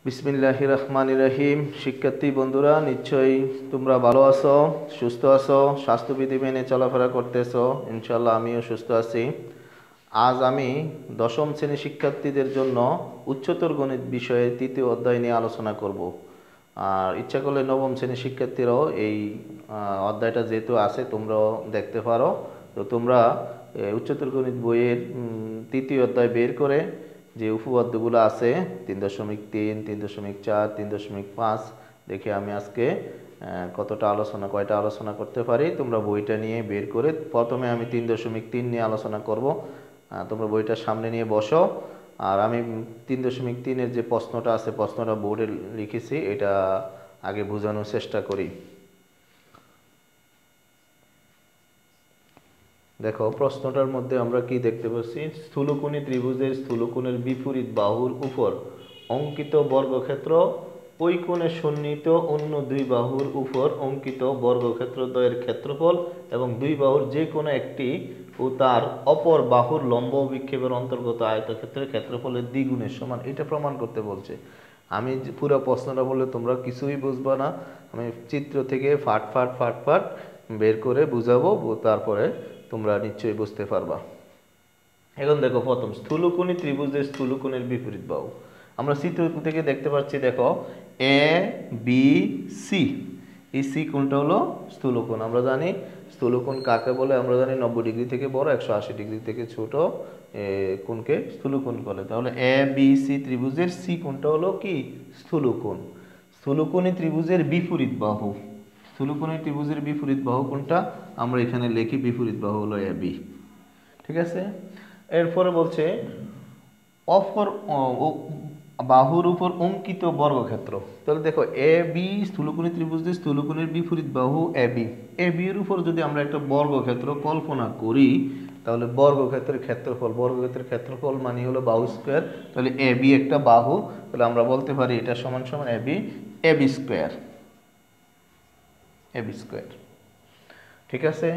বিসমিল্লাহির রহমানির রহিম। শিক্ষার্থী বন্ধুরা, নিশ্চয়ই তোমরা ভালো আছো, সুস্থ আছো, স্বাস্থ্যবিধি মেনে চলাফেরা করতেছো। ইনশাল্লাহ আমিও সুস্থ আছি। আজ আমি দশম শ্রেণীর শিক্ষার্থীদের জন্য উচ্চতর গণিত বিষয়ে তৃতীয় অধ্যায় নিয়ে আলোচনা করব। আর ইচ্ছা করলে নবম শ্রেণীর শিক্ষার্থীরাও এই অধ্যায়টা যেহেতু আছে তোমরাও দেখতে পারো। তো তোমরা উচ্চতর গণিত বইয়ের তৃতীয় অধ্যায় বের করে যে উপপাদ্যগুলো আছে 3.3, 3.4, 3.5 দেখে আমি আজকে কয়টা আলোচনা করতে পারি তোমরা বইটা নিয়ে বের করে। প্রথমে আমি 3.3 নিয়ে আলোচনা করব। তোমরা বইটা সামনে নিয়ে বসো। আর আমি 3.3-এর যে প্রশ্নটা আছে প্রশ্নটা বোর্ডে লিখেছি, এটা আগে বোঝানোর চেষ্টা করি। দেখো, প্রশ্নটার মধ্যে আমরা কি দেখতে পাচ্ছি, স্থূলকোণী ত্রিভুজের স্থূলকোণের বিপরীত বাহুর উপর অঙ্কিত বর্গক্ষেত্র ওই কোণে সন্নিহিত অন্য দুই বাহুর উপর অঙ্কিত বর্গক্ষেত্রদ্বয়ের ক্ষেত্রফল এবং দুই বাহুর যে কোনো একটি ও তার অপর বাহুর লম্ব বিক্ষেপের অন্তর্গত আয়তক্ষেত্রের ক্ষেত্রফলের দ্বিগুণের সমান, এটা প্রমাণ করতে বলছে। আমি পুরো প্রশ্নটা বললে তোমরা কিছুই বুঝবা না, আমি চিত্র থেকে ফাট বের করে বুঝাবো, তারপরে তোমরা নিশ্চয়ই বুঝতে পারবা। এখন দেখো, প্রথম স্থূলকোণী ত্রিভুজের স্থূলকোণের বিপরীত বাহু আমরা চিত্র থেকে দেখতে পাচ্ছি। দেখো, এ বি সি, এই সি কোণটা হলো স্থূলকোণ। আমরা জানি স্থূলকোণ কাকে বলে, আমরা জানি 90 ডিগ্রি থেকে বড়, 180 ডিগ্রি থেকে ছোট কোণকে স্থূলকোণ বলে। তাহলে এ বি সি ত্রিভুজের সি কোণটা হলো কি, স্থূলকোণ। স্থূলকোণী ত্রিভুজের বিপরীত বাহু, স্থূলকোণী ত্রিভুজের বিপরীত বাহু কোনটা, আমরা এখানে লিখি বিপরীত বাহু হলো এ বি। ঠিক আছে। এরপরে বলছে অপর বাহুর উপর অঙ্কিত বর্গক্ষেত্র। তাহলে দেখো, এ বি স্থূলকোণী ত্রিভুজের স্থূলকোণের বিপরীত বাহু এ বি, এ বি এর উপর যদি আমরা একটা বর্গক্ষেত্র কল্পনা করি, তাহলে বর্গক্ষেত্রের ক্ষেত্রফল মানে হলো বাহু স্কোয়ার। তাহলে এ বি একটা বাহু, তাহলে আমরা বলতে পারি এটা সমান সমান এ বি স্কোয়ার। ঠিক আছে।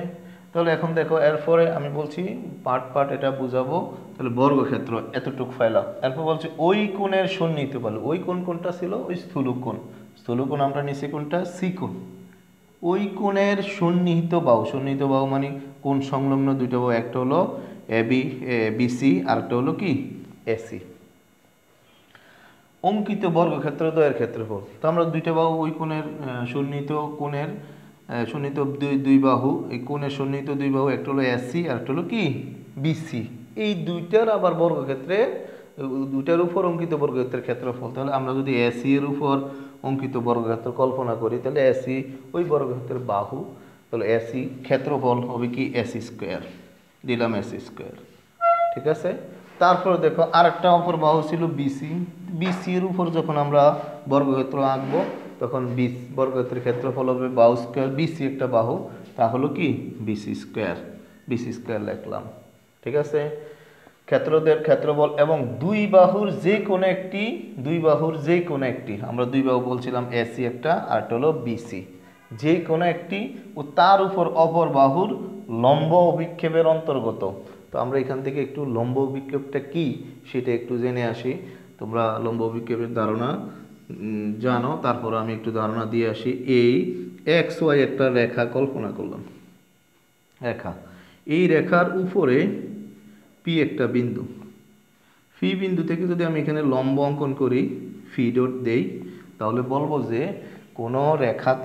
তাহলে এখন দেখো, এরপরে আমি বলছি পার্ট এটা বুঝাবো। তাহলে বর্গক্ষেত্র এতটুকু ফাইলাম। এরপর বলছি ওই কোণের সন্নিহিত বাহু, ওই কোণটা ছিল ওই স্থূলকোণ আমরা নিচে কোণটা সি কোণ। ওই কোণের সন্নিহিত বাহু মানে কোণ সংলগ্ন দুইটা বাহু, একটা হলো এ বি বিসি, আরেকটা হলো কি এসি। অঙ্কিত বর্গক্ষেত্র দ্বয়ের ক্ষেত্রফল, তো আমরা দুইটা বাহু ওই কোণের সন্নিহিত কোণের সন্নিহিত দুই বাহু, এই কোণের সন্নিহিত দুই বাহু, একটা হলো এসি আর একটা হলো কি বিসি। এই দুইটার আবার বর্গক্ষেত্রে, দুইটার উপর অঙ্কিত বর্গক্ষেত্রের ক্ষেত্রফল। তাহলে আমরা যদি এসি এর উপর অঙ্কিত বর্গক্ষেত্র কল্পনা করি, তাহলে এসি ওই বর্গক্ষেত্রের বাহু, তাহলে এসি ক্ষেত্রফল হবে কি এসি স্কোয়ার, দিলাম এসি স্কোয়ার। ঠিক আছে। তারপর দেখো, আরেকটা অপর বাহু ছিল বিসি। বিসি এর উপর যখন আমরা বর্গক্ষেত্র আঁকবো, তখন বর্গক্ষেত্রের ক্ষেত্রফল হবে বাহু স্কোয়ার, বিসি একটা বাহু, তা হলো কি বিসি স্কোয়ার লিখলাম। ঠিক আছে। ক্ষেত্রফল এবং দুই বাহুর যে কোনো একটি, আমরা দুই বাহু বলছিলাম এসি একটা আর একটা হলো বিসি, যে কোনো একটি ও তার উপর অপর বাহুর লম্ব অভিক্ষেপের অন্তর্গত। তো আমরা এখান থেকে একটু লম্ব অভিক্ষেপটা কি সেটা একটু জেনে আসি। তোমরা লম্ব অভিক্ষেপের ধারণা জানো, তারপর আমি একটু ধারণা দিয়ে আসি। এই এক্স ওয়াই একটা রেখা কল্পনা করলাম, এই রেখার উপরে পি একটা বিন্দু, ফি বিন্দু থেকে যদি আমি এখানে লম্ব অঙ্কন করি, ফি ডট দেই, তাহলে বলবো যে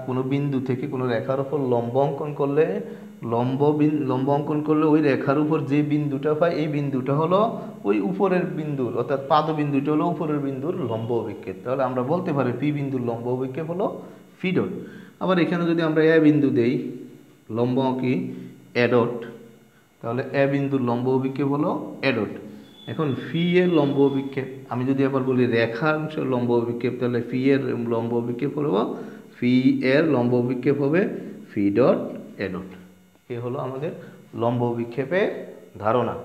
কোনো বিন্দু থেকে কোনো রেখার উপর লম্ব অঙ্কন করলে ওই রেখার উপর যে বিন্দুটা পাই, এই বিন্দুটা হলো ওই উপরের বিন্দুর, অর্থাৎ পাদবিন্দুটা হলো উপরের বিন্দুর লম্ব অভিক্ষেপ। তাহলে আমরা বলতে পারি পি বিন্দুর লম্ব অভিক্ষেপ হলো ফি ডট। আবার এখানে যদি আমরা এ বিন্দু দেই, লম্ব কি এ ডট, তাহলে এ বিন্দুর লম্ব অভিক্ষেপ হলো এ ডট। এখন ফি এর লম্ব অভিক্ষেপ, আমি যদি আবার বলি রেখাংশের লম্ব অভিক্ষেপ, তাহলে ফি এর লম্ব অভিক্ষেপ হবে ফি ডট এ ডট। এ হলো আমাদের লম্ব অভিক্ষেপের ধারণা।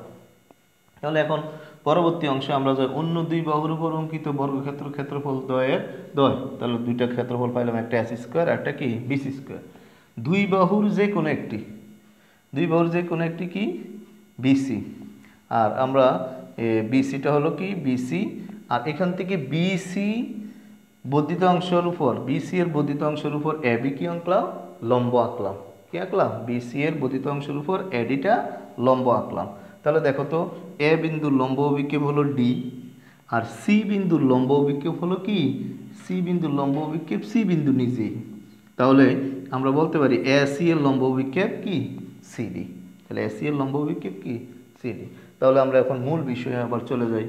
তাহলে এখন পরবর্তী অংশে আমরা যাই অন্য দুই বাহুর উপর অঙ্কিত ক্ষেত্রফল দ্বয়ের, তাহলে দুইটা ক্ষেত্রফল পাইলাম, একটা এসি স্কোয়ার একটা কি বিসি স্কোয়ার। দুই বাহুর যে কোনো একটি কি বিসি, আর আমরা বিসিটা হলো কি বিসি, আর এখান থেকে বিসি বর্ধিত অংশের উপর বিসি এর বর্ধিত অংশের উপর এবি কি আঁকলাম, লম্ব আঁকলাম। কি আঁকলাম, বিসি এর বর্ধিত অংশের উপর এডিটা লম্ব আঁকলাম। তাহলে দেখো তো এ বিন্দুর লম্ব অভিক্ষেপ হলো ডি, আর সি বিন্দুর লম্ব অভিক্ষেপ হলো কি, সি বিন্দুর লম্ব অভিক্ষেপ সি বিন্দু নিজেই। তাহলে আমরা বলতে পারি এ সি এর লম্ব অভিক্ষেপ কি, সিডি। তাহলে এ সি এর লম্ব অভিক্ষেপ কি, সিডি। তাহলে আমরা এখন মূল বিষয়ে আবার চলে যাই।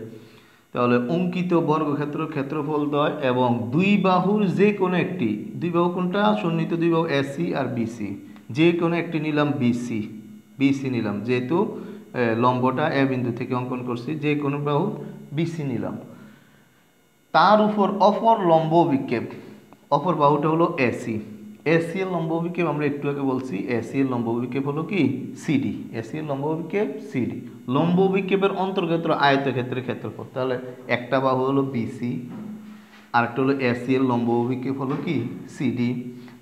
তাহলে অঙ্কিত বর্গক্ষেত্র ক্ষেত্রফল দ্বয় এবং দুই বাহুর যে কোনো একটি, দুই বাহু কোনটা, সন্নিহিত দুই বাহু এসি আর বিসি, যে কোনো একটি নিলাম বিসি, বিসি নিলাম, যেহেতু লম্বটা এ বিন্দু থেকে অঙ্কন করছি, যে কোনো বাহু বিসি নিলাম, তার উপর অপর লম্ব অভিক্ষেপ, অপর বাহুটা হলো এসি, এসি এর লম্ব অভিক্ষেপ আমরা একটু আগে বলছি, এসি এর লম্ব অভিক্ষেপ হলো কি সিডি, এসি এর লম্ব অভিক্ষেপ সিডি। লম্ব অভিক্ষেপের অন্তর্ক্ষেত্র আয়তক্ষেত্রের ক্ষেত্রফল, তাহলে একটা বাহু হলো বিসি, আরেকটা হলো এসি এর লম্ব অভিক্ষেপ হলো কি সিডি।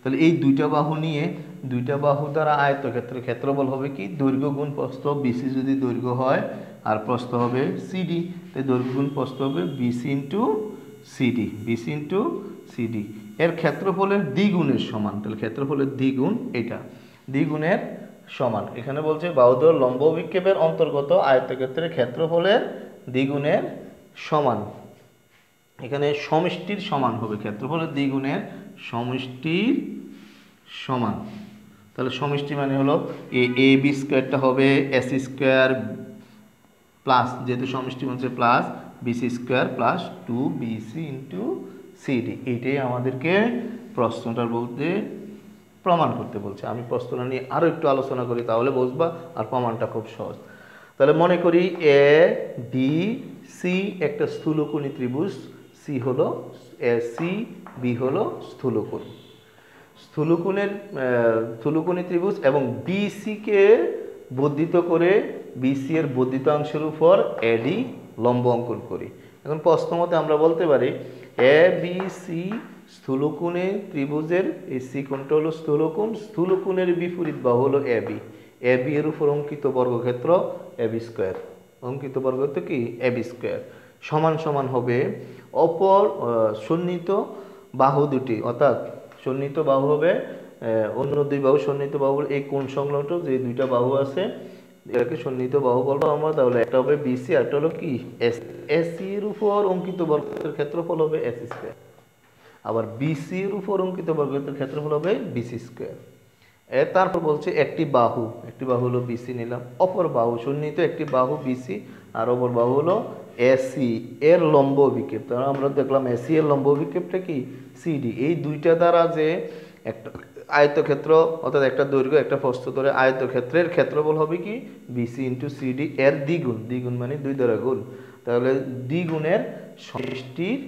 তাহলে এই দুইটা বাহু নিয়ে, দুইটা বাহু দ্বারা আয়তক্ষেত্রের ক্ষেত্রফল হবে কি, দৈর্ঘ্য গুণ প্রস্থ, বিসি যদি দৈর্ঘ্য হয় আর প্রস্থ হবে সিডি, তাই দৈর্ঘ্য গুণ প্রস্থ হবে BC into CD, BC into CD. এর ক্ষেত্রফলের দ্বিগুণের সমান, তাহলে ক্ষেত্রফলের দ্বিগুণ এটা, দ্বিগুণের সমান। এখানে বলছে বাহুদ্বয় লম্ব অভিক্ষেপের অন্তর্গত আয়তক্ষেত্রের ক্ষেত্রফলের দ্বিগুণের সমান। এখানে সমষ্টির সমান হবে, ক্ষেত্রফলের দ্বিগুণের সমষ্টির সমান। তাহলে সমষ্টি মানে হলো এ বি স্কোয়ারটা হবে এসি স্কোয়ার প্লাস, যেহেতু সমষ্টি বলছে plus BC square plus 2bc into CD. এটাই আমাদেরকে প্রশ্নটার বলতে প্রমাণ করতে বলছে। আমি প্রশ্নটা নিয়ে আরও একটু আলোচনা করি, তাহলে বুঝবা, আর প্রমাণটা খুব সহজ। তাহলে মনে করি এ ডি সি একটা স্থূলকোণী ত্রিভুজ, সি হলো সি, বি হলো স্থূলকোণ, স্থূলকোণী ত্রিভুজ, এবং বিসিকে বর্ধিত করে বিসি এর বর্ধিত অংশের উপর এডি লম্ব অঙ্কন করি। এখন প্রশ্ন মতে আমরা বলতে পারি এ বি সি স্থূলকোণে ত্রিভুজের এই সি কোণটা হলো স্থূলকোণ, স্থূলকোণের বিপরীত বাহু হলো এ বি এর উপর অঙ্কিত বর্গক্ষেত্র এ বি স্কোয়ার, অঙ্কিত বর্গক্ষেত্র কি এ বি স্কোয়ার সমান সমান হবে অপর সন্নিহিত বাহু দুটি, অর্থাৎ সন্নিহিত বাহু হবে অন্য দুই বাহু, সন্নিহিত বাহু এই কোণ সংলগ্ন যে দুইটা বাহু আছে এটাকে সন্নিহিত বাহু বলবো আমরা। তাহলে একটা হবে বিসি আর একটা হলো কি এসি এর উপর অঙ্কিত বর্গক্ষেত্রের ক্ষেত্রফল হবে এসি স্কোয়ার, আবার বিসি এর উপর অঙ্কিত বর্গক্ষেত্রের ক্ষেত্রফল হবে বিসি স্কোয়ার। তারপর বলছে একটি বাহু হলো বিসি নিলাম, অপর বাহু সন্নিহিত একটি বাহু বিসি আর অপর বাহু হলো এসি এর লম্ব অভিক্ষেপ। তাহলে আমরা দেখলাম এসি এর লম্ব অভিক্ষেপটা কি সিডি। এই দুইটা দ্বারা যে একটা আয়তক্ষেত্র, অর্থাৎ একটা দৈর্ঘ্য একটা প্রস্থ ধরে আয়তক্ষেত্রের ক্ষেত্রফল হবে কি বিসি ইন্টু সিডি এর দ্বিগুণ, দ্বিগুণ মানে দুই দ্বারা গুণ, তাহলে দ্বিগুণের সমষ্টির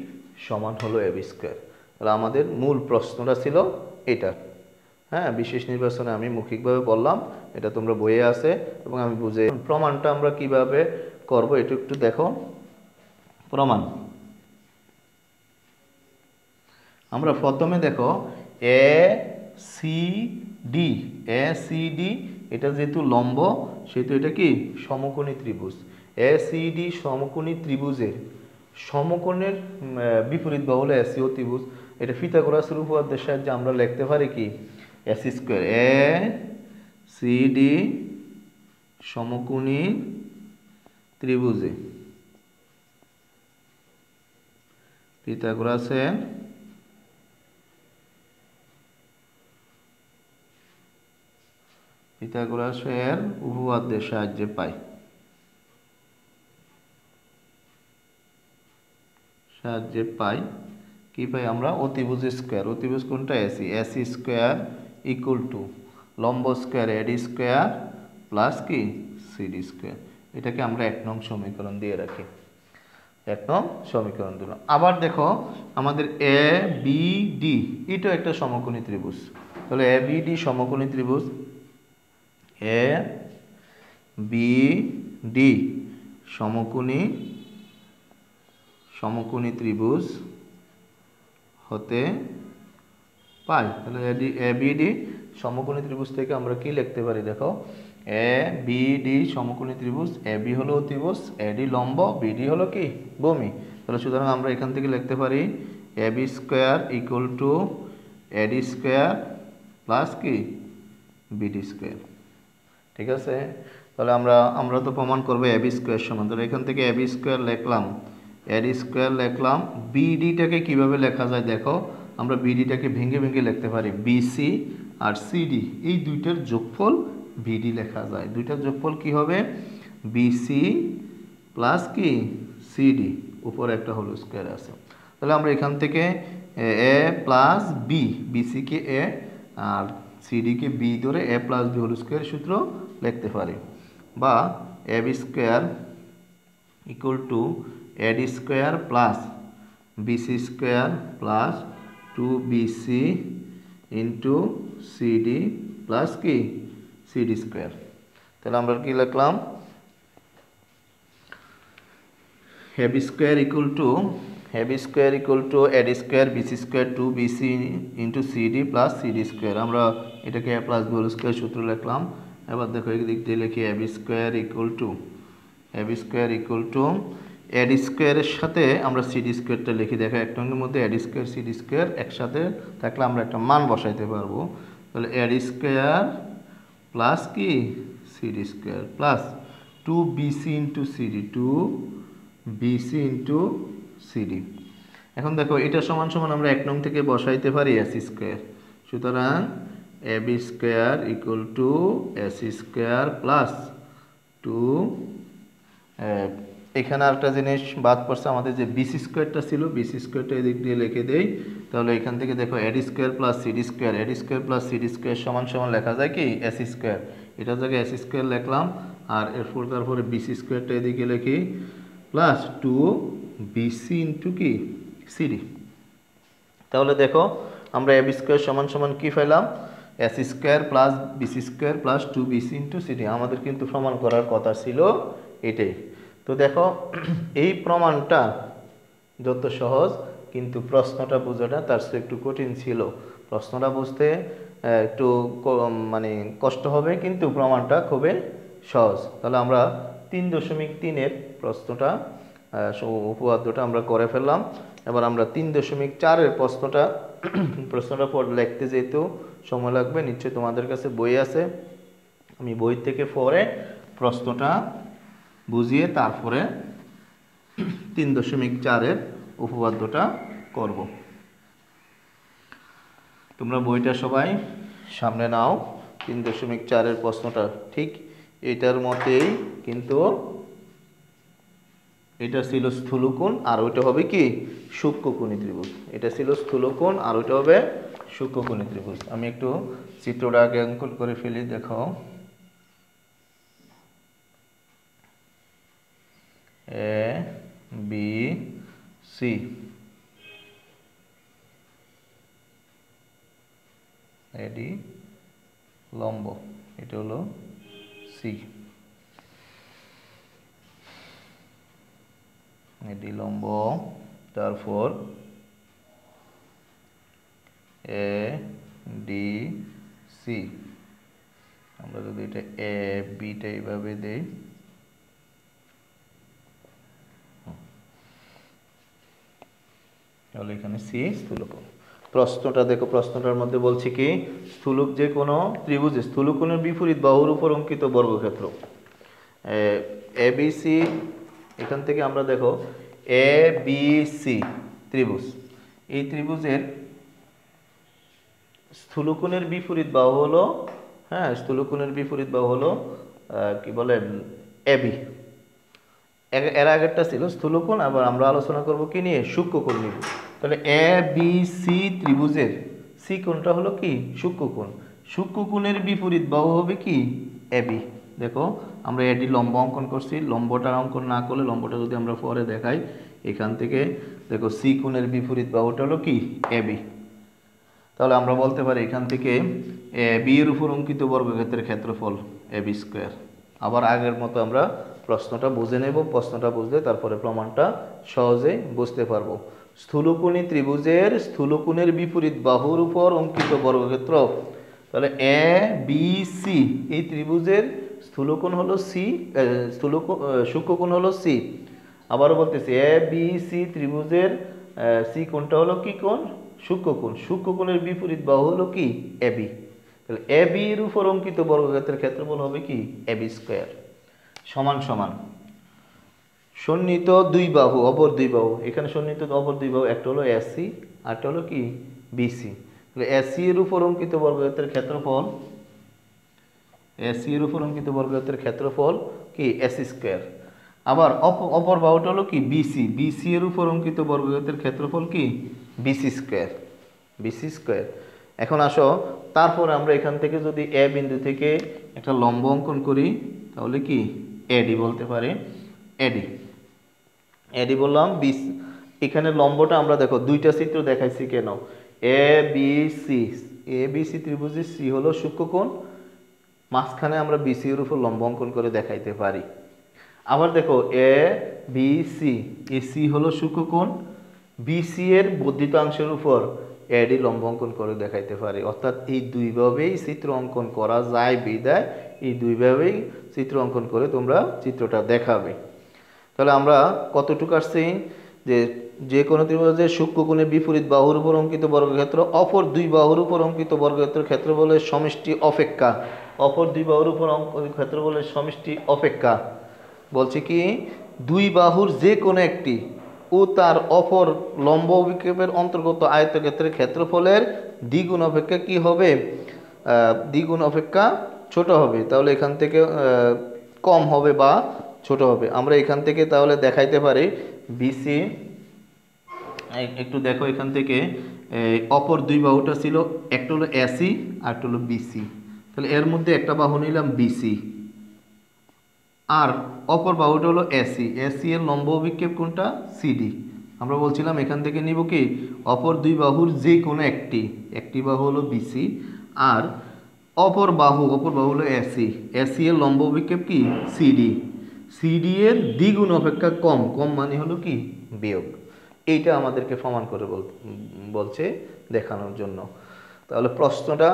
সমান হলো এ বি স্কোয়ার। তাহলে আমাদের মূল প্রশ্নটা ছিল এটা। হ্যাঁ, বিশেষ নির্বাচনে আমি মৌখিকভাবে বললাম, এটা তোমরা বইয়ে আছে এবং আমি বুঝে। প্রমাণটা আমরা কিভাবে করব এটা একটু দেখো। প্রমাণ আমরা প্রথমে দেখো এ সি ডি, এটা যেহেতু লম্ব সেহেতু এটা কি সমকোণী ত্রিভুজ। এ সি ডি সমকোণী ত্রিভুজের সমকোণের বিপরীত বাহু হলো এসিও ত্রিভুজ। এটা পিথাগোরাসের উপপাদ্যের সাহায্যে আমরা লিখতে পারি কি AC square, A C D সমকোণী ত্রিভুজে পিথাগোরাসের উপপাদ্যের সাহায্যে পাই, কি পাই আমরা অতিভুজ স্কোয়ার, অতিভুজ কোনটা AC, AC square equal two লম্ব স্কোয়ার এডি স্কোয়ার প্লাস কি সিডি স্কোয়ার। এটাকে আমরা 1 নং সমীকরণ দিয়ে রাখি, 1 নং সমীকরণ দিলাম। আবার দেখো আমাদের এ বি ডি এটা একটা সমকোণী ত্রিভুজ। তাহলে এ বি ডি সমকোণী ত্রিভুজ, এ বি ডি সমকোণী ত্রিভুজ হতে পাই। তাহলে এ বি ডি সমকোণী ত্রিভুজ থেকে আমরা কি লিখতে পারি দেখো, এ বি ডি সমকোণী ত্রিভুজ, এ বি হলো অতিভুজ, এ ডি লম্ব, বি ডি হলো কি ভূমি। তাহলে সুতরাং আমরা এখান থেকে লিখতে পারি A B square equal to AD square plus কি বিডি স্কোয়ার। ঠিক আছে, তাহলে আমরা তো প্রমাণ করবো এ বি স্কোয়ার সমান, তাহলে এখান থেকে এ বি স্কোয়ার লিখলাম, এডি স্কোয়ার লিখলাম। বিডিটাকে কিভাবে লেখা যায় দেখো, আমরা বিডিটাকে ভেঙে ভেঙে লিখতে পারি, বিসি আর সিডি এই দুইটার যোগফল বিডি লেখা যায়। দুইটার যোগফল কি হবে, বিসি প্লাস কি সিডি, উপরে একটা হোল স্কোয়ার আছে। তাহলে আমরা এখান থেকে এ প্লাস বি, বিসিকে এ আর সিডিকে বি ধরে A plus B whole square সূত্র লিখতে পারি, বা A B square equal to AD square plus BC square plus 2bc into CD plus কি সিডি স্কোয়ার। তাহলে আমরা কি লিখলাম, A B square equal to AD square BC square 2bc into CD plus CD square. আমরা এটাকে A plus B whole square সূত্র লিখলাম। এবার দেখো এই দিক দিয়ে লিখি এ বি স্কোয়ার ইকুয়াল টু এডি স্কোয়ারের সাথে আমরা সিডি স্কোয়ারটা লিখি। দেখো এক নঙ্গের মধ্যে এডি স্কোয়ার সিডি স্কোয়ার একসাথে থাকলে আমরা একটা মান বসাইতে পারবো। তাহলে এডি স্কোয়ার প্লাস কি CD square plus 2bc into CD. এখন দেখো এটা সমান সমান আমরা এক নং থেকে বসাইতে পারি এসি স্কোয়ার। সুতরাং A B square equal to AC square plus 2, এখানে আরেকটা জিনিস বাদ পড়ছে আমাদের, যে বিসি স্কোয়ারটা ছিল, বিসি স্কোয়ারটা এদিক দিয়ে লিখে দেই। তাহলে এখান থেকে দেখো এডি স্কোয়ার প্লাস সিডি স্কোয়ার সমান সমান লেখা যায় কি এসি স্কোয়ার, এটার জায়গায় এসি স্কোয়ার লিখলাম। আর এরপর তারপরে বিসি স্কোয়ারটা এদিকে লিখি প্লাস 2bc ইন্টু কি সিডি। তাহলে দেখো আমরা এ বি স্কোয়ার সমান সমান কি পেলাম, AC square plus BC square plus 2bc into CD. আমাদের কিন্তু প্রমাণ করার কথা ছিল এটাই। তো দেখো এই প্রমাণটা যত সহজ, কিন্তু প্রশ্নটা বোঝাটা তার চেয়ে একটু কঠিন ছিল। প্রশ্নটা বুঝতে একটু মানে কষ্ট হবে, কিন্তু প্রমাণটা খুবই সহজ। তাহলে আমরা 3.3-এর প্রশ্নটা উপপাদ্যটা আমরা করে ফেললাম। এবার আমরা 3.4-এর প্রশ্নটা পর লিখতে যেহেতু সময় লাগবে, নিশ্চয়ই তোমাদের কাছে বই আছে, আমি বই থেকে পরে প্রশ্নটা বুঝিয়ে তারপরে 3.4-এর উপপাদ্যটা করব। তোমরা বইটা সবাই সামনে নাও। 3.4-এর প্রশ্নটা ঠিক এটার মতেই, কিন্তু এটা ছিল স্থূলকোণ আর ওইটা হবে কি সূক্ষ্মকোণী ত্রিভুজ। এটা ছিল স্থূলকোণ আর ওইটা হবে সূক্ষ্মকোণী ত্রিভুজ। আমি একটু চিত্রটা আগে অঙ্কন করে ফেলি। দেখো এ বি সি, এডি লম্ব, এটা হলো সি, এডি লম্ব, তারপর এ ডি সি। আমরা যদি এটা এ বিটা এইভাবে দেই, তাহলে এখানে সি স্থূলকোণ। প্রশ্নটা দেখো, প্রশ্নটার মধ্যে বলছে কি যে কোনো ত্রিভুজে স্থূলকোণের বিপরীত বাহুর উপর অঙ্কিত বর্গক্ষেত্র এ বি সি। এখান থেকে আমরা দেখো এ বি সি ত্রিভুজ, এই ত্রিভুজের স্থূলকোণের বিপরীত বাহু হলো, স্থূলকোণের বিপরীত বাহু হলো কি বলে এবি। এর আগেরটা ছিল স্থূলকোণ, আবার আমরা আলোচনা করব কি নিয়ে, সূক্ষ্মকোণ নিব। তাহলে এ বি সি ত্রিভুজের সি কোণটা হলো কি সূক্ষ্মকোণ, সূক্ষ্মকোণের বিপরীত বাহু হবে কি এবি। দেখো আমরা এডি লম্ব অঙ্কন করছি, লম্বটা অঙ্কন না করলে, লম্বটা যদি আমরা পরে দেখাই, এখান থেকে দেখো সি কোণের বিপরীত বাহুটা হলো কি এবি। তাহলে আমরা বলতে পারি এখান থেকে বি এর উপর অঙ্কিত বর্গক্ষেত্রের ক্ষেত্রফল এ বি স্কোয়ার। আবার আগের মতো আমরা প্রশ্নটা বুঝে নেব, প্রশ্নটা বুঝলে তারপরে প্রমাণটা সহজেই বুঝতে পারবো। স্থূলকোণী ত্রিভুজের স্থূলকোণের বিপরীত বাহুর উপর অঙ্কিত বর্গক্ষেত্র। তাহলে এ বি সি এই ত্রিভুজের স্থূলকোণ হলো সি, সূক্ষ্মকোণ হলো সি। আবারও বলতেছি এ বি সি ত্রিভুজের সি কোণটা হলো কি কোণ? সূক্ষ্মকোণ। সূক্ষ্মকোণের বিপরীত বাহু হলো কি? এবি। তাহলে এবি এর উপর অঙ্কিত বর্গক্ষেত্রের ক্ষেত্রফল হবে কি? এবি স্কয়ার সমান সমান সন্নিহিত দুই বাহু, অপর দুই বাহু। এখানে সন্নিহিত অপর দুই বাহু, একটা হলো এসি আর একটা হলো কি? বিসি। তাহলে এসি এর উপর অঙ্কিত বর্গক্ষেত্রের ক্ষেত্রফল, এসি এর উপর অঙ্কিত বর্গক্ষেত্রের ক্ষেত্রফল কি? AC square. আবার অপর বাহুটা হলো কি? বিসি। বিসি এর উপর অঙ্কিত বর্গক্ষেত্রের ক্ষেত্রফল কি? BC square, BC square. এখন আসো, তারপরে আমরা এখান থেকে যদি এ বিন্দু থেকে একটা লম্ব অঙ্কন করি তাহলে কি? এডি বলতে পারি। এডি, এডি বললাম। এখানে লম্বটা আমরা দেখো দুইটা চিত্র দেখাইছি কেন? A B C, A B C ত্রিভুজের সি হলো সূক্ষ্মকোণ, মাঝখানে আমরা বিসি এর উপর লম্ব অঙ্কন করে দেখাইতে পারি। আবার দেখো A B C, A C হলো সূক্ষ্মকোণ, বিসি এর বর্ধিতাংশের উপর এডি লম্ব অঙ্কন করে দেখাইতে পারি। অর্থাৎ এই দুইভাবেই চিত্র অঙ্কন করা যায় বিদায় এই দুইভাবেই চিত্র অঙ্কন করে তোমরা চিত্রটা দেখাবে। তাহলে আমরা কতটুকু আসছি? যে কোনো ত্রিভুজের সূক্ষ্মকোণের বিপরীত বাহুর উপর অঙ্কিত বর্গক্ষেত্র অপর দুই বাহুর উপর অঙ্কিত বর্গক্ষেত্রের ক্ষেত্রফলের সমষ্টি অপেক্ষা, অপর দুই বাহুর উপর ক্ষেত্রফলের সমষ্টি অপেক্ষা বলছে কি? দুই বাহুর যে কোনো একটি ও তার অপর লম্ব অভিক্ষেপের অন্তর্গত আয়তক্ষেত্রের ক্ষেত্রফলের দ্বিগুণ অপেক্ষা কি হবে? দ্বিগুণ অপেক্ষা ছোট হবে। তাহলে এখান থেকে কম হবে বা ছোট হবে। আমরা এখান থেকে তাহলে দেখাইতে পারি বিসি, একটু দেখো এখান থেকে অপর দুই বাহুটা ছিল, একটা হলো এসি আর একটা হলো বিসি। তাহলে এর মধ্যে একটা বাহু নিলাম বিসি আর অপর বাহুটা হলো এসি। এসি এর লম্ব অভিক্ষেপ কোনটা? সিডি। আমরা বলছিলাম এখান থেকে নিব কি? অপর দুই বাহুর যে কোনো একটি বাহু হলো বিসি আর অপর বাহু হলো এসি। এসি এর লম্ব অভিক্ষেপ কি? সিডি। সিডি এর দ্বিগুণ অপেক্ষা কম, কম মানে হলো কি? বিয়োগ। এইটা আমাদেরকে প্রমাণ করে বলছে দেখানোর জন্য। তাহলে প্রশ্নটা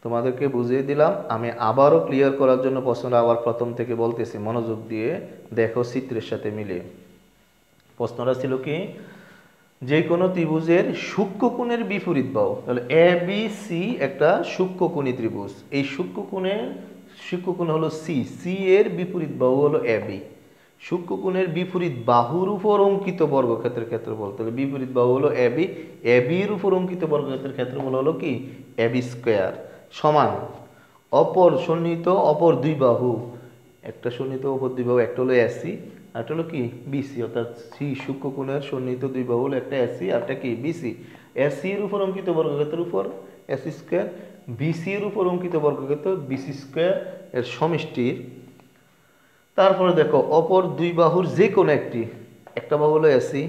তোমাদেরকে বুঝিয়ে দিলাম। আমি আবারও ক্লিয়ার করার জন্য প্রশ্নটা আবার প্রথম থেকে বলতেছি, মনোযোগ দিয়ে দেখো চিত্রের সাথে মিলিয়ে। প্রশ্নটা ছিল কি? যে কোনো ত্রিভুজের সূক্ষ্মকোণের বিপরীত বাহু, তাহলে এ বি সি একটা সূক্ষ্মকোণী ত্রিভুজ। এই সূক্ষ্মকোণ হলো সি, সি এর বিপরীত বাহু হলো এ বি। সূক্ষ্মকোণের বিপরীত বাহুর উপর অঙ্কিত বর্গক্ষেত্রের ক্ষেত্রফল, তাহলে বিপরীত বাহু হলো এ বি, এ বির উপর অঙ্কিত বর্গক্ষেত্রের ক্ষেত্রফল হলো কি? এ বি স্কয়ার সমান অপর সন্নিহিত অপর দুই বাহু, একটা সন্নিহিত অপর দুই বাহু, একটা হলো এসি আর একটা হলো কি? বিসি। অর্থাৎ সি সূক্ষ্মকোণের সন্নিহিত দুই বাহু হলো একটা এসি আর একটা কি? বিসি। এসি এর উপর অঙ্কিত বর্গক্ষেত্রের উপর এসি স্কয়ার, বিসি এর উপর অঙ্কিত বর্গক্ষেত্র বিসি স্কয়ার এর সমষ্টির। তারপরে দেখো অপর দুই বাহুর যে কোনো একটা বাহু হলো এসি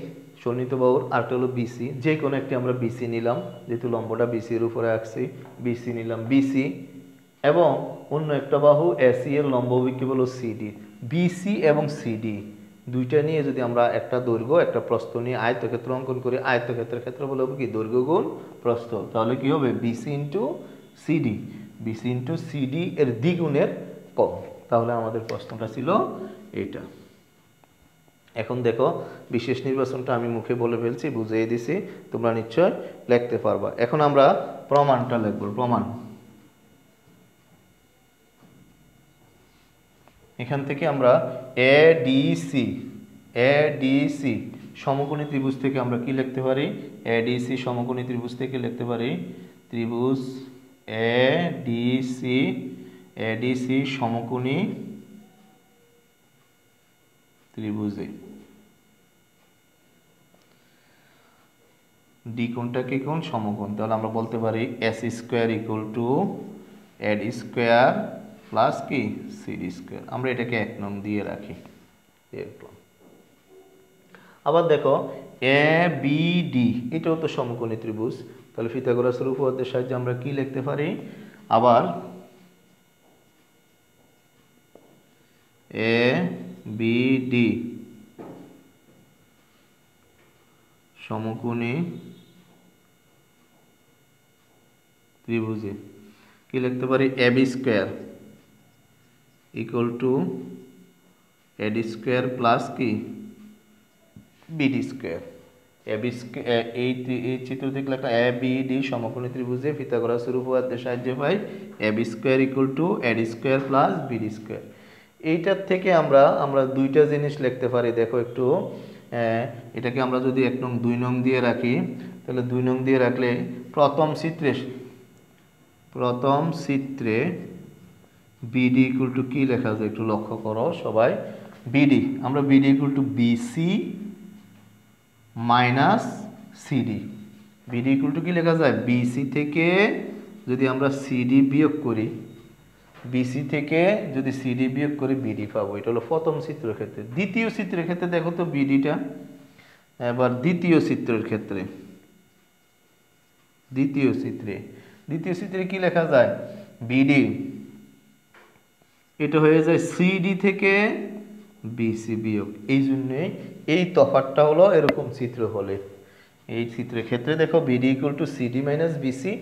সন্নিহিত বাহুর, আরেকটা হলো বিসি। যে কোনো একটি আমরা বিসি নিলাম, যেহেতু লম্বটা বিসি এর উপরে আঁকছি, বিসি নিলাম বিসি। এবং অন্য একটা বাহু এসি এর লম্ব অভিক্ষেপ হলো সিডি। বিসি এবং সিডি দুইটা নিয়ে যদি আমরা একটা দৈর্ঘ্য একটা প্রস্থ নিয়ে আয়তক্ষেত্র অঙ্কন করি, আয়তক্ষেত্রের ক্ষেত্রফল হবে কি? দৈর্ঘ্য গুণ প্রস্থ। তাহলে কি হবে? BC into CD, BC into CD এর দ্বিগুণের কম। তাহলে আমাদের প্রশ্নটা ছিল এইটা। এখন দেখো বিশেষ নির্বাচনটা আমি মুখে বলে ফেলছি, বুঝিয়ে দিছি, তোমরা নিশ্চয় লিখতে পারবা। এখন আমরা প্রমাণটা লিখব। প্রমাণ, এখান থেকে আমরা এডিসি সমকোণী ত্রিভুজ থেকে আমরা কি লিখতে পারি? এডিসি সমকোণী ত্রিভুজ থেকে লিখতে পারি ত্রিভুজ এডিসি সমকোণী ত্রিভুজে ডি কোণটা কি কোণ? সমকোণ। তাহলে আমরা বলতে পারি AC square equal to AD square plus কি? CD square. আমরা এটাকে 1 নং দিয়ে রাখি। আবার দেখো এ বি ডি, এটাও তো সমকোণী ত্রিভুজ। তাহলে পিথাগোরাসের উপপাদ্যের সাহায্যে আমরা কি লিখতে পারি? আবার এ বি ডি সমকোণী ত্রিভুজে কি লিখতে পারি? A B square equal to AD square plus কি? BD square. এই চিত্র থেকে একটা এ বি ডি সমকোণী ত্রিভুজে পিথাগোরাসের উপপাদ্যের সাহায্যে পাই A B square equal to AD square plus BD square. এইটার থেকে আমরা দুইটা জিনিস লিখতে পারি, দেখো একটু। এটাকে আমরা যদি 1 নং 2 নং দিয়ে রাখি, তাহলে 2 নং দিয়ে রাখলে প্রথম চিত্রে বিডি ইকুয়াল টু কি লেখা যায় একটু লক্ষ্য করো সবাই। বিডি আমরা BD equal to BC minus CD. BD equal to কি লেখা যায়, বিসি থেকে যদি আমরা সিডি বিয়োগ করি, বিসি থেকে যদি সিডি বিয়োগ করি বিডি পাবো। এটা হলো প্রথম চিত্রের ক্ষেত্রে। দ্বিতীয় চিত্রের ক্ষেত্রে দেখো তো বিডিটা। এবার দ্বিতীয় চিত্রে কি লেখা যায়, বিডি এটা হয়ে যায় সিডি থেকে বিসি বিয়োগ। এই জন্যে এই তফাৎটা হলো এরকম চিত্র হলে। এই চিত্রের ক্ষেত্রে দেখো BD equal to CD minus BC,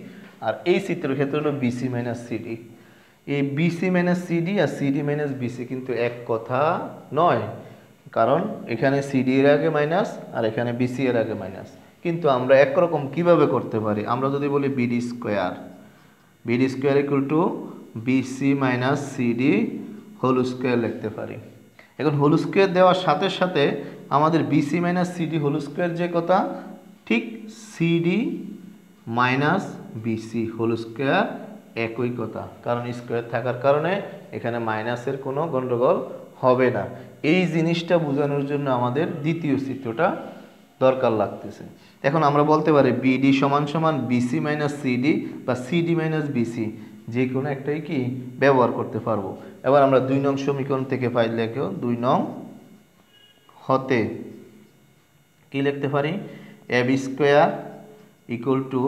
আর এই চিত্রের ক্ষেত্রে হলো বিসি মাইনাস সিডি। এই বিসি মাইনাস সিডি আর সিডি মাইনাস বিসি কিন্তু এক কথা নয়, কারণ এখানে সিডি এর আগে মাইনাস আর এখানে বিসি এর আগে মাইনাস। কিন্তু আমরা একরকম কিভাবে করতে পারি, আমরা যদি বলি BD square equal to BC minus CD whole square লিখতে পারি। এখন হোল স্কোয়ার দেওয়ার সাথে সাথে আমাদের BC minus CD whole square যে কথা, ঠিক CD minus BC whole square একই কথা, কারণ স্কোয়ার থাকার কারণে এখানে মাইনাসের কোনো গন্ডগোল হবে না। এই জিনিসটা বোঝানোর জন্য আমাদের দ্বিতীয় চিত্রটা দরকার লাগতেছে। এখন আমরা বলতে পারি বিডি সমান সমান বিসি মাইনাস সিডি বা সিডি মাইনাস বিসি, যে কোনো একটাই কি ব্যবহার করতে পারবো। এবার আমরা 2 নং সমীকরণ থেকে পাই, লেখো 2 নং হতে কি লিখতে পারি, A B square equal to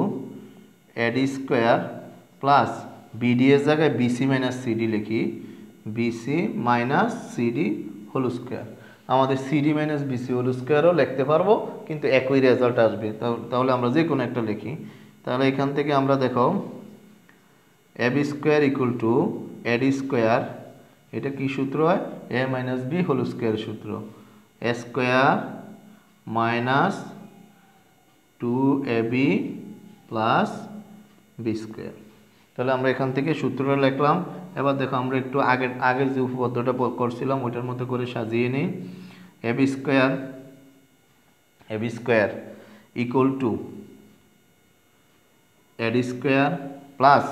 AD square plus BD এর জায়গায় বিসি মাইনাস সিডি লিখি, BC minus CD whole square. আমাদের সিডি মাইনাস বিসি হোল স্কোয়ারও লিখতে পারবো, কিন্তু একই রেজাল্ট আসবে। তাহলে আমরা যে কোনো একটা লিখি। তাহলে এখান থেকে আমরা দেখো A B square equal to AD square, এটা কি সূত্র হয়, A minus B whole square সূত্র, A square minus 2ab plus B square. তাহলে আমরা এখান থেকে সূত্রটা লিখলাম। এবার দেখো আমরা একটু আগের যে উপপাদ্যটা করছিলাম ওইটার মতো করে সাজিয়ে নিই। A B square equal to AD square plus,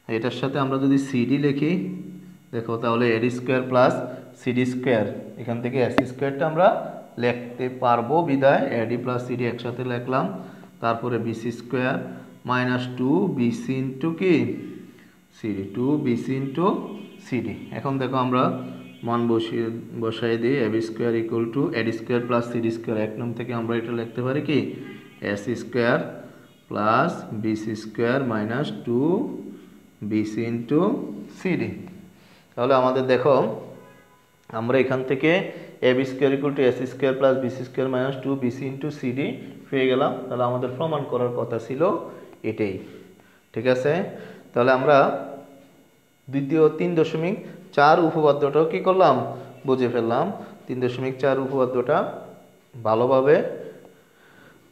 এটার সাথে আমরা যদি সিডি লিখি, দেখো তাহলে AD square plus CD square, এখান থেকে এস স্কোয়ারটা আমরা লিখতে পারবো বিদায় এডি প্লাস সিডি একসাথে লিখলাম। তারপরে BC square minus 2bc into কি সিডি, 2bc ইন্টু সিডি। এখন দেখো আমরা মান বসাই দিই, AB square equal to AD square plus CD square. 1 নং থেকে আমরা এটা লিখতে পারি কি S square plus BC square minus 2bc into CD. তাহলে আমাদের দেখো আমরা এখান থেকে AB square equal to S square plus BC square minus 2bc into CD পেয়ে গেলাম। তাহলে আমাদের প্রমাণ করার কথা ছিল এটাই, ঠিক আছে। তাহলে আমরা দ্বিতীয় 3.4 উপপাদ্যটাও কি করলাম, বুঝে ফেললাম। 3.4 উপপাদ্যটা ভালোভাবে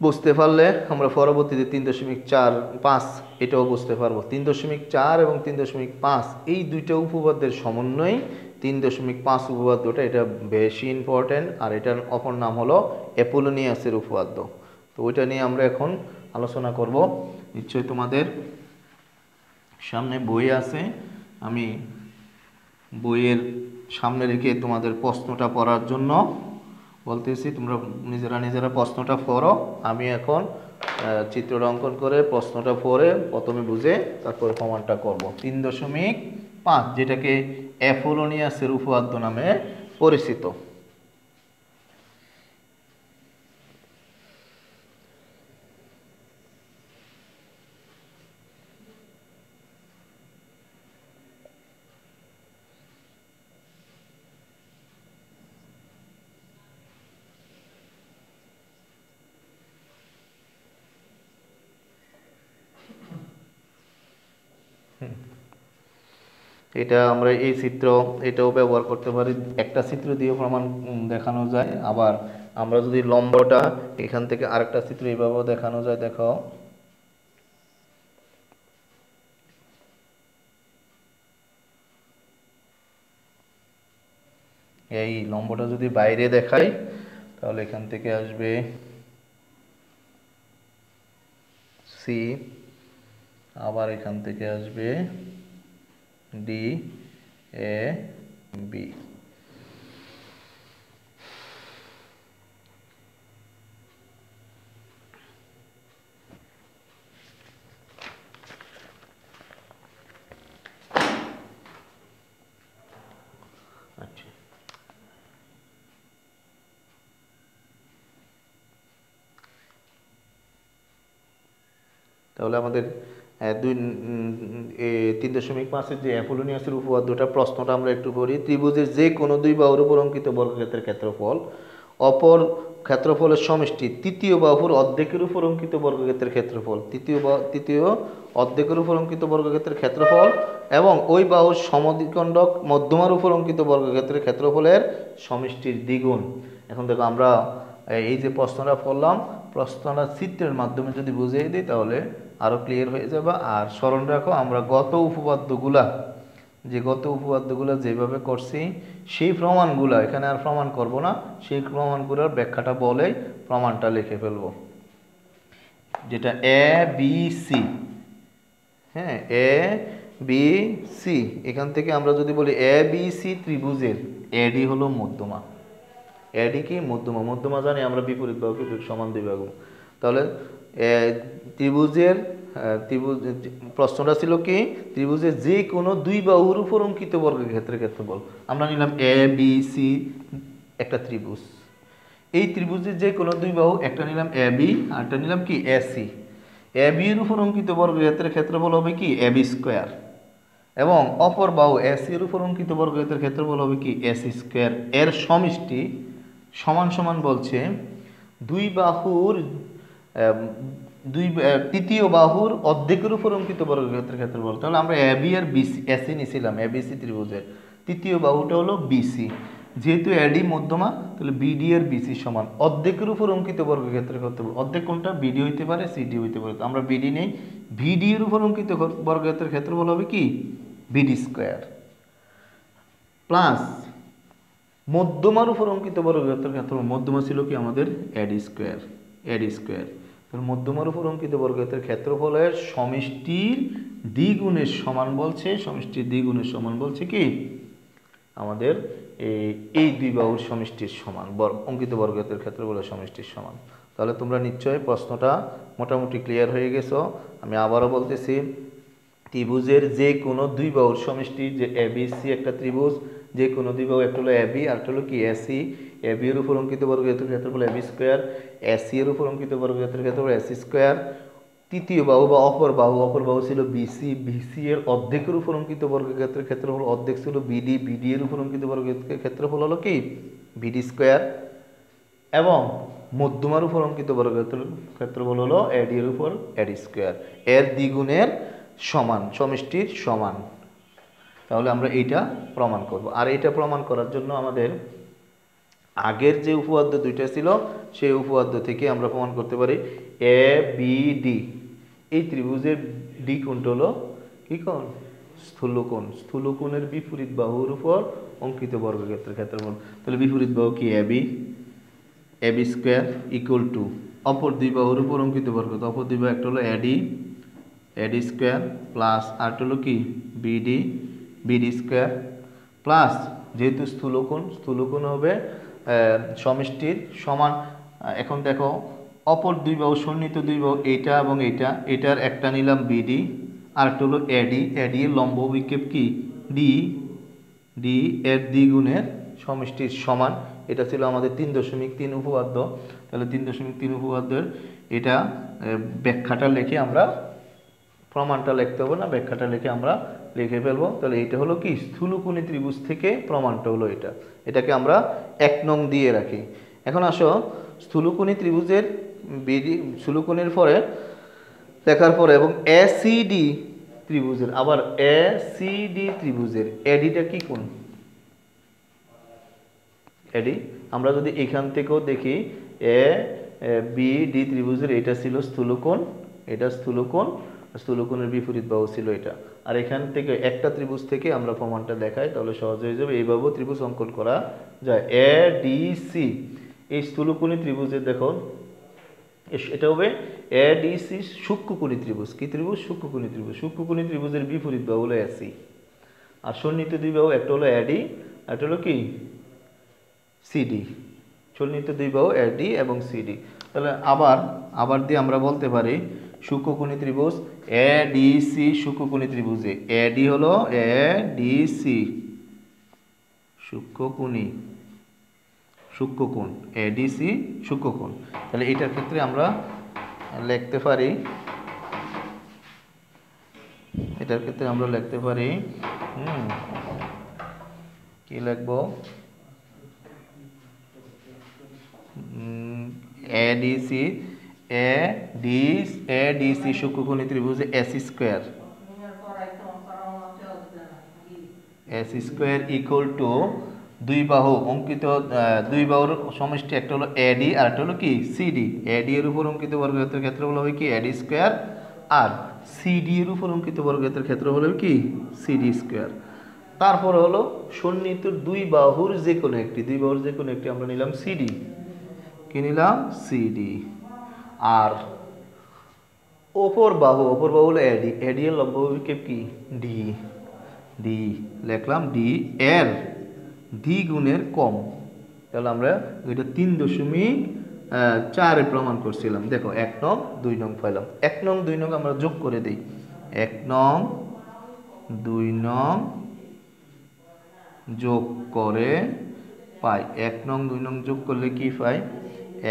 বুঝতে পারলে আমরা পরবর্তীতে 3.4-5 এটাও বুঝতে পারবো। 3.4 এবং 3.5 এই দুইটা উপপাদ্যের সমন্বয় 3.5 উপপাদ্যটা, এটা বেশি ইম্পর্টেন্ট। আর এটার অপর নাম হলো অ্যাপোলোনিয়াসের উপপাদ্য। তো ওইটা নিয়ে আমরা এখন আলোচনা করব। নিশ্চয়ই তোমাদের সামনে বই আছে, আমি বইয়ের সামনে রেখে তোমাদের প্রশ্নটা পড়ার জন্য বলতেছি, তোমরা নিজেরা প্রশ্নটা পড়ো। আমি এখন চিত্রটা অঙ্কন করে প্রশ্নটা পড়ে প্রথমে বুঝে তারপরে প্রমাণটা করব। 3.5 যেটাকে অ্যাপোলোনিয়াসের উপপাদ্য নামে পরিচিত। এটা আমরা এই চিত্র এটাও ব্যবহার করতে পারি, একটা চিত্র দিয়ে প্রমাণ দেখানো যায়, আবার আমরা যদি লম্বটা এখান থেকে আরেকটা চিত্র এইভাবে দেখানো যায়, দেখো এই লম্বটা যদি বাইরে দেখাই তাহলে এখান থেকে আসবে সি, আবার এখান থেকে আসবে ডি এ বি। আচ্ছা, তাহলে আমাদের 3.5-এর যে অ্যাপোলোনিয়াসের উপপাদ্যটা প্রশ্নটা আমরা একটু পড়ি। ত্রিভুজের যে কোনো দুই বাহুর উপর অঙ্কিত বর্গক্ষেত্রের ক্ষেত্রফল অপর ক্ষেত্রফলের সমষ্টি তৃতীয় বাহুর অর্ধেকের উপর অঙ্কিত বর্গক্ষেত্রের ক্ষেত্রফল, তৃতীয় অর্ধেকের উপর অঙ্কিত বর্গক্ষেত্রের ক্ষেত্রফল এবং ওই বাহুর সমদ্বিখণ্ডক মধ্যমার উপর অঙ্কিত বর্গক্ষেত্রের ক্ষেত্রফলের সমষ্টির দ্বিগুণ। এখন দেখো আমরা এই যে প্রশ্নটা পড়লাম, প্রশ্নটা চিত্রের মাধ্যমে যদি বুঝিয়ে দিই তাহলে আরও ক্লিয়ার হয়ে যাবে। আর স্মরণ রাখো, আমরা গত উপপাদ্যগুলা যেভাবে করছি সেই প্রমাণগুলা এখানে আর প্রমাণ করব না, সেই প্রমাণগুলোর ব্যাখ্যাটা বলেই প্রমাণটা লিখে ফেলবো। যেটা এ বি সি, হ্যাঁ এ বি সি, এখান থেকে আমরা যদি বলি এ বি সি ত্রিভুজের এডি হলো মধ্যমা, এডি কি মধ্যমা, মধ্যমা জানি আমরা বিপরীত বাহুকে সমান দুই বাহু। তাহলে ত্রিভুজের প্রশ্নটা ছিল কি, ত্রিভুজের যে কোনো দুই বাহুর উপর অঙ্কিত বর্গক্ষেত্রের ক্ষেত্রফল। আমরা নিলাম এ বি সি একটা ত্রিভুজ, এই ত্রিভুজের যে কোনো দুই বাহু, একটা নিলাম এ বি আর একটা নিলাম কি এ সি। এ বি এর উপর অঙ্কিত বর্গক্ষেত্রের ক্ষেত্রফল হবে কি এ বি স্কোয়ার, এবং অপর বাহু এ সি এর উপর অঙ্কিত বর্গক্ষেত্রের ক্ষেত্রফল হবে কি এ সি স্কোয়ার। এর সমষ্টি সমান সমান বলছে দুই বাহুর তৃতীয় বাহুর অর্ধেকের উপর অঙ্কিত বর্গক্ষেত্রের ক্ষেত্রফল। তাহলে আমরা A B R BC AC নিছিলাম, এ বি সি ত্রিভুজের তৃতীয় বাহুটা হলো বিসি, যেহেতু এডি মধ্যমা তাহলে বিডি আর বিসি সমান অর্ধেকের উপর অঙ্কিত বর্গক্ষেত্রের ক্ষেত্রফল। অর্ধেক কোনটা, বিডি হইতে পারে সিডি হইতে পারে, আমরা বিডি নেই। ভিডি এর উপর অঙ্কিত বর্গক্ষেত্রের ক্ষেত্রফল হবে কি বিডি স্কোয়ার, প্লাস মধ্যমার উপর অঙ্কিত বর্গক্ষেত্রের ক্ষেত্রফল, মধ্যমা ছিল কি আমাদের এডি স্কোয়ার, এডি স্কোয়ার। মধ্যমার উপর অঙ্কিত বর্গক্ষেত্রের ক্ষেত্রফলের সমষ্টির দ্বিগুণের সমান বলছে, সমষ্টির দ্বিগুণের সমান বলছে কি আমাদের এই দুই বাহুর সমষ্টির সমান, অঙ্কিত বর্গক্ষেত্রের ক্ষেত্রফলের সমষ্টির সমান। তাহলে তোমরা নিশ্চয়ই প্রশ্নটা মোটামুটি ক্লিয়ার হয়ে গেছো। আমি আবারও বলতেছি, ত্রিভুজের যে কোনো দুই বাহুর সমষ্টি, যে এ বি সি একটা ত্রিভুজ, যে কোনো দুই বাহু, একটা হলো এ বি আর একটা হলো কি এ সি। এ বি এর উপর অঙ্কিত বর্গক্ষেত্রের ক্ষেত্রফল এ বি স্কোয়ার, এ সি এর উপর অঙ্কিত বর্গক্ষেত্রের ক্ষেত্রফল এ সি স্কোয়ার। তৃতীয় বাহু বা অপর বাহু ছিল বিসি, বিসি এর অর্ধেকের উপর অঙ্কিত বর্গক্ষেত্রের ক্ষেত্রফল অর্ধেক ছিল বিডি, বিডি এর উপর অঙ্কিত বর্গক্ষেত্রের ক্ষেত্রফল হলো কি বিডি স্কোয়ার, এবং মধ্যমার উপর অঙ্কিত বর্গক্ষেত্রের ক্ষেত্রফল হলো এডি এর উপর এডি স্কোয়ার, এর দ্বিগুণের সমান, সমষ্টির সমান। তাহলে আমরা এইটা প্রমাণ করব। আর এইটা প্রমাণ করার জন্য আমাদের আগের যে উপপাদ্য দুইটা ছিল সেই উপপাদ্য থেকে আমরা প্রমাণ করতে পারি এ বি ডি, এই ত্রিভুজের ডি কোণটা হলো কি কোণ, স্থূলকোণ, স্থূলকোণের বিপরীত বাহুর উপর অঙ্কিত বর্গক্ষেত্রের ক্ষেত্রফল। তাহলে বিপরীত বাহু কি এ বি স্কোয়ার ইকুয়াল টু অপর দুই বাহুর উপর অঙ্কিত বর্গক্ষেত্র, অপর দুই বাহু একটা হলো এডি স্কোয়ার প্লাস আরটা হলো কি বিডি স্কোয়ার, প্লাস যেহেতু স্থূলকোণ হবে সমষ্টির সমান। এখন দেখো অপর দুই বাহু, সন্নিহিত দুই বাহু এইটা এবং এইটা, এটার একটা নিলাম বিডি আর একটা হলো এডি, এডি এর লম্ব বিক্ষেপ কি ডি এর দ্বিগুণের সমষ্টির সমান। এটা ছিল আমাদের 3.3 উপপাদ্য। তাহলে 3.3 উপপাদ্যের এটা ব্যাখ্যাটা লিখে আমরা, প্রমাণটা লিখতে হবে না, ব্যাখ্যাটা লিখে আমরা লিখে ফেলবো। তাহলে এটা হলো কি স্থূলকোণী ত্রিভুজ থেকে প্রমাণটা হলো এটা, এটাকে আমরা 1 নং দিয়ে রাখি। এখন আসো স্থূলকোণী ত্রিভুজের বিডি, স্থূলকোণের পরে দেখার পরে এবং এসিডি ত্রিভুজের, আবার এসিডি ত্রিভুজের এডিটা কি কোণ, এডি, আমরা যদি এখান থেকেও দেখি এ বি ডি ত্রিভুজের এটা ছিল স্থূলকোণ, এটা স্থূলকোণ, স্থূলকোণের বিপরীত বাহু ছিল এটা। আর এখান থেকে একটা ত্রিভুজ থেকে আমরা প্রমাণটা দেখাই, তাহলে সহজ হয়ে যাবে। এইভাবেও ত্রিভুজ অঙ্কন করা যায়। এ ডি সি এই স্থূলকোণী ত্রিভুজের দেখো এটা হবে এ ডি সি সূক্ষ্মকোণী ত্রিভুজ। কি ত্রিভুজ? সূক্ষ্মকোণী ত্রিভুজ। সূক্ষ্মকোণী ত্রিভুজের বিপরীত বাহু হলো এসি। আর সন্নিহিত দুই বাহু একটা হলো এডি, একটা হলো কি সিডি। সন্নিহিত দুই বাহু এডি এবং সিডি। তাহলে আবার দিয়ে আমরা বলতে পারি সূক্ষ্মকোণী ত্রিভুজ এ ডি সি সূক্ষ্মকোণী ত্রিভুজে এডি হলো এ ডি সি সূক্ষ্মকোণ, এডিসি সূক্ষ্মকোণ। তাহলে এটার ক্ষেত্রে আমরা লিখতে পারি, কি লিখবো, এডিসি সূক্ষ্মকোণী ত্রিভুজে এসি স্কোয়ার ইকুয়াল টু দুই বাহু অঙ্কিত, দুই বাহুর সমষ্টি একটা হলো এডি আর একটা হলো কি সিডি। এডি এর উপর অঙ্কিত বর্গক্ষেত্রের ক্ষেত্রফল হবে কি এডি স্কোয়ার, আর সিডি এর উপর অঙ্কিত বর্গক্ষেত্রের ক্ষেত্রফল হবে কি সিডি স্কোয়ার। তারপর হলো সন্নিহিত দুই বাহুর যে কোনো একটি, আমরা নিলাম সিডি। কি নিলাম? সিডি। আর অপর বাহু হলো এডি, এডি এর লম্ব হবে কি ডি, লিখলাম ডি এর দ্বিগুণের কম। তাহলে আমরা এটা 3.4 প্রমাণ করছিলাম। দেখো 1 নং 2 নং পাইলাম। 1 নং 2 নং আমরা যোগ করে দিই। 1 নং 2 নং যোগ করে পাই। 1 নং 2 নং যোগ করলে কি পাই?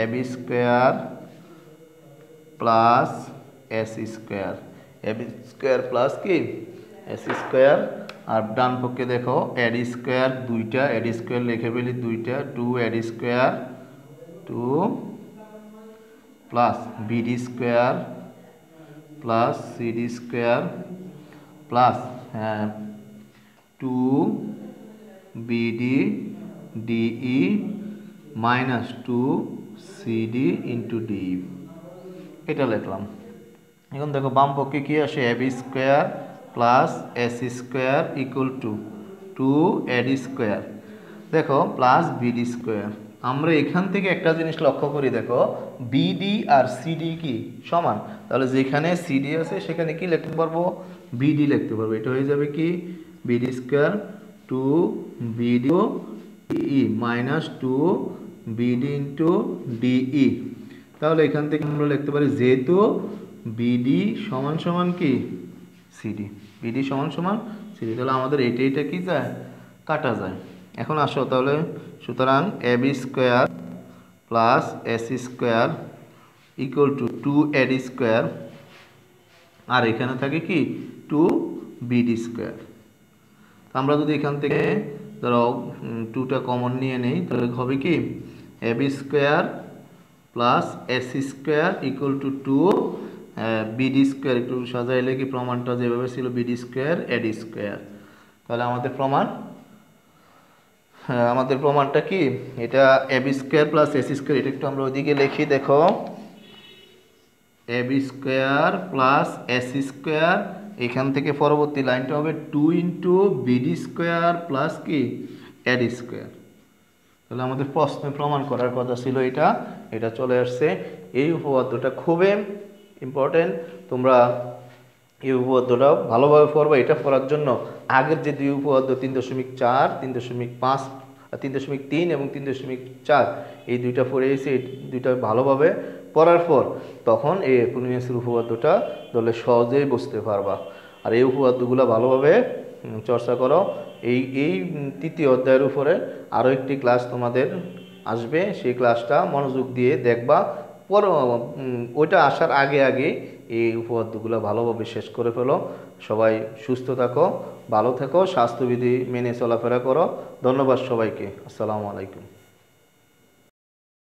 AB square plus AC square, AB square plus কি এসি স্কোয়ার। আর ডান পক্ষে দেখো এডি স্কোয়ার দুইটা, এডি স্কোয়ার লিখে ফেলি দুইটা, 2 AD square 2 plus BD square plus CD square plus 2 BD DE minus 2 CD into D. এটা লিখলাম। এখন দেখো বাম পক্ষে কি আসে? AB square plus AC square equal to 2 AD square, দেখো প্লাস বিডি স্কোয়ার। আমরা এখান থেকে একটা জিনিস লক্ষ্য করি, দেখো বিডি আর সিডি কি সমান। তাহলে যেখানে সিডি আছে সেখানে কি লিখতে পারবো? বিডি লিখতে পারবো। এটা হয়ে যাবে কি বিডি স্কোয়ার 2 বিডি ই মাইনাস 2 বিডি ইন্টু ডিই। তাহলে এখান থেকে আমরা লিখতে পারি যেহেতু বিডি সমান সমান কি সিডি, বিডি সমান সমান সিডি, তাহলে আমাদের এটা কি যায়? কাটা যায়। এখন আসো তাহলে, সুতরাং AB square plus AC square equal to 2 AD square, আর এখানে থাকে কি 2 বিডি স্কোয়ার। আমরা যদি এখান থেকে ধরো 2টা কমন নিয়ে নেই, তাহলে হবে কি AB square plus AC square equal to 2 BD square. একটু সাজাইলে কি প্রমাণটা যেভাবে ছিল বিডি স্কোয়ার এডি স্কোয়ার। তাহলে আমাদের প্রমাণটা কি? এটা AB square plus AC square. এটা একটু আমরা ওইদিকে লিখি, দেখো AB square plus AC square, এখান থেকে পরবর্তী লাইনটা হবে 2 ইন্টু বিডি স্কোয়ার প্লাস কি এডি স্কোয়ার। তাহলে আমাদের প্রশ্নে প্রমাণ করার কথা ছিল এটা চলে আসছে। এই উপপাদ্যটা খুবই ইম্পর্টেন্ট, তোমরা এই উপপাদ্যটা ভালোভাবে পড়বা। এটা পড়ার জন্য আগের যে দুই উপপাদ্য 3.4, 3.5, 3.3 এবং 3.4 এই দুইটা পড়ে এসে এই দুইটা ভালোভাবে পড়ার পর তখন এই এপোনিয়াসের উপপাদ্যটা ধরলে সহজেই বুঝতে পারবা। আর এই উপপাদ্যগুলো ভালোভাবে চর্চা করো। এই তৃতীয় অধ্যায়ের উপরে আরও একটি ক্লাস তোমাদের আসবে, সেই ক্লাসটা মনোযোগ দিয়ে দেখবা। ওইটা আসার আগে এই উপপাদ্যগুলো ভালোভাবে শেষ করে ফেলো। সবাই সুস্থ থাকো, ভালো থাকো, স্বাস্থ্যবিধি মেনে চলাফেরা করো। ধন্যবাদ সবাইকে। আসসালামু আলাইকুম।